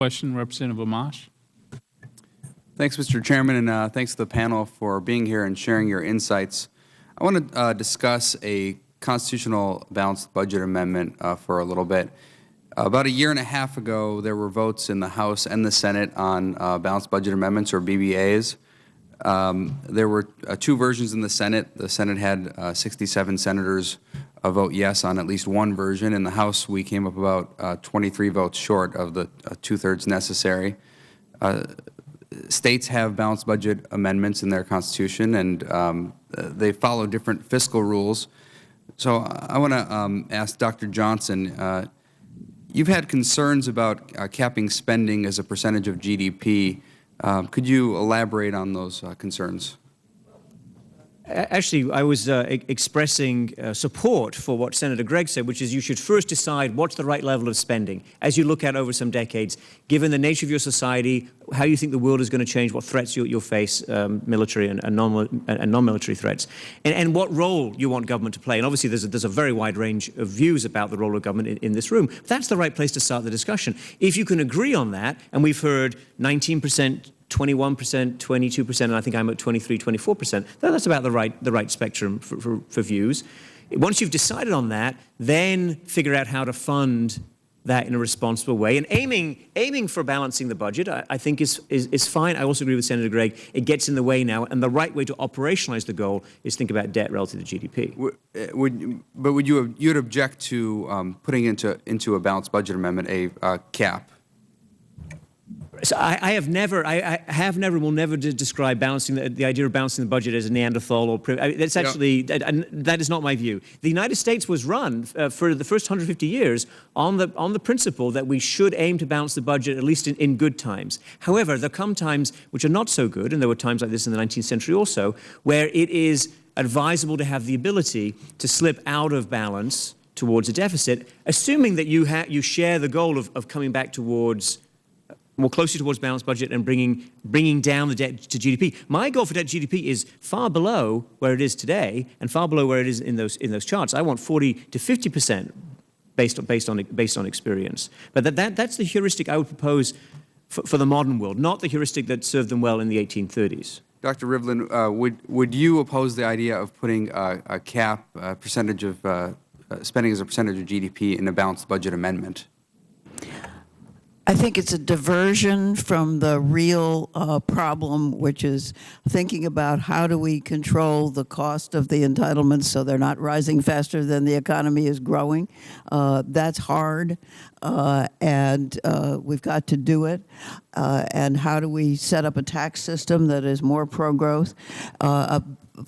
Question, Representative Amash. Thanks, Mr. Chairman, and thanks to the panel for being here and sharing your insights. I want to discuss a constitutional balanced budget amendment for a little bit. About a year and a half ago, there were votes in the House and the Senate on balanced budget amendments, or BBAs. There were two versions in the Senate. The Senate had 67 senators vote yes on at least one version. In the House, we came up about 23 votes short of the two-thirds necessary. States have balanced budget amendments in their Constitution, and they follow different fiscal rules. So I want to ask Dr. Johnson, you've had concerns about capping spending as a percentage of GDP. Could you elaborate on those concerns? Actually, I was expressing support for what Senator Gregg said, which is you should first decide what's the right level of spending as you look at over some decades, given the nature of your society, how you think the world is going to change, what threats you'll face, military and non-military threats, and what role you want government to play. And obviously, there's a very wide range of views about the role of government in this room. But that's the right place to start the discussion. If you can agree on that, and we've heard 19%, 21%, 22%, and I think I'm at 23, 24%. That's about the right spectrum for views. Once you've decided on that, then figure out how to fund that in a responsible way. And aiming for balancing the budget, I think is fine. I also agree with Senator Gregg. It gets in the way now, and the right way to operationalize the goal is think about debt relative to GDP. You'd object to putting into a balanced budget amendment a cap? So I have never, will never describe balancing the idea of balancing the budget as a Neanderthal or. It's actually that is not my view. The United States was run for the first 150 years on the principle that we should aim to balance the budget at least in good times. However, there come times which are not so good, and there were times like this in the 19th century also, where it is advisable to have the ability to slip out of balance towards a deficit, assuming that you share the goal of coming back towards. More closely towards balanced budget and bringing down the debt to GDP. My goal for debt to GDP is far below where it is today and far below where it is in those charts. I want 40 to 50% based on experience. But that's the heuristic I would propose for the modern world, not the heuristic that served them well in the 1830s. Dr. Rivlin, would you oppose the idea of putting a cap, percentage of spending as a percentage of GDP in a balanced budget amendment? I think it's a diversion from the real problem, which is thinking about how do we control the cost of the entitlements so they're not rising faster than the economy is growing. That's hard, and we've got to do it. And how do we set up a tax system that is more pro-growth?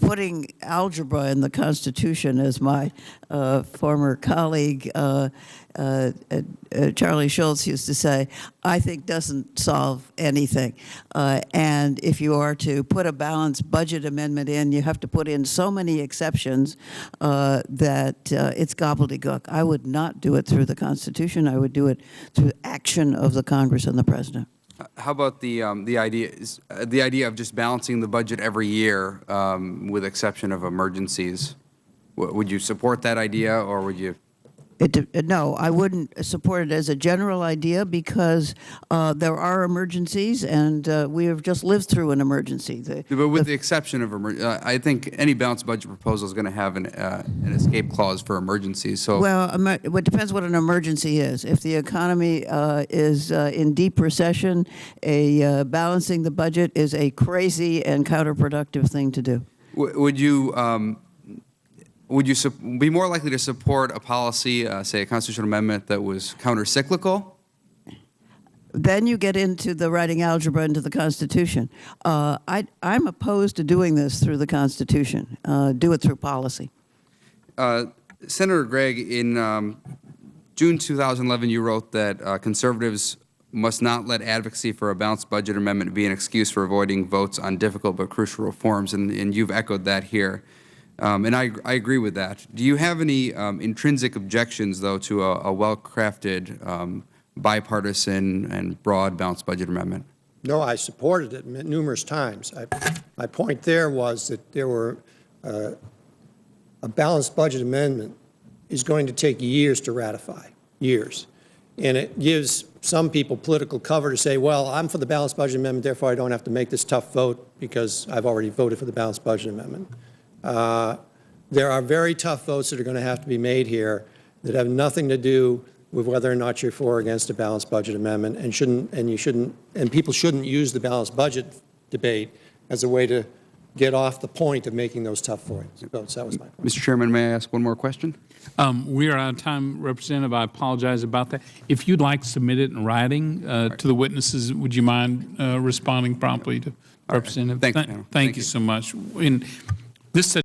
Putting algebra in the Constitution, as my former colleague Charlie Schultz used to say, I think doesn't solve anything. And if you are to put a balanced budget amendment in, you have to put in so many exceptions that it's gobbledygook. I would not do it through the Constitution. I would do it through action of the Congress and the President. How about the idea of just balancing the budget every year, with exception of emergencies? Would you support that idea, or would you? No, I wouldn't support it as a general idea because there are emergencies, and we have just lived through an emergency. But with the exception of I think any balanced budget proposal is going to have an escape clause for emergencies. So well, it depends what an emergency is. If the economy is in deep recession, balancing the budget is a crazy and counterproductive thing to do. Would you be more likely to support a policy, say a constitutional amendment, that was counter-cyclical? Then you get into the writing algebra into the Constitution. I'm opposed to doing this through the Constitution. Do it through policy. Senator Gregg, in June 2011, you wrote that conservatives must not let advocacy for a balanced budget amendment be an excuse for avoiding votes on difficult but crucial reforms, and you've echoed that here. And I agree with that. Do you have any intrinsic objections, though, to a well-crafted, bipartisan and broad balanced budget amendment? No, I supported it numerous times. My point there was that there were a balanced budget amendment is going to take years to ratify, years. And it gives some people political cover to say, well, I'm for the balanced budget amendment, therefore I don't have to make this tough vote because I've already voted for the balanced budget amendment. There are very tough votes that are going to have to be made here that have nothing to do with whether or not you're for or against a balanced budget amendment, and people shouldn't use the balanced budget debate as a way to get off the point of making those tough votes. That was my point. Mr. Chairman, may I ask one more question? We are out of time, Representative. I apologize about that. If you'd like to submit it in writing to the witnesses, would you mind responding promptly to Representative? Thank you, panel. Thank you so much. In this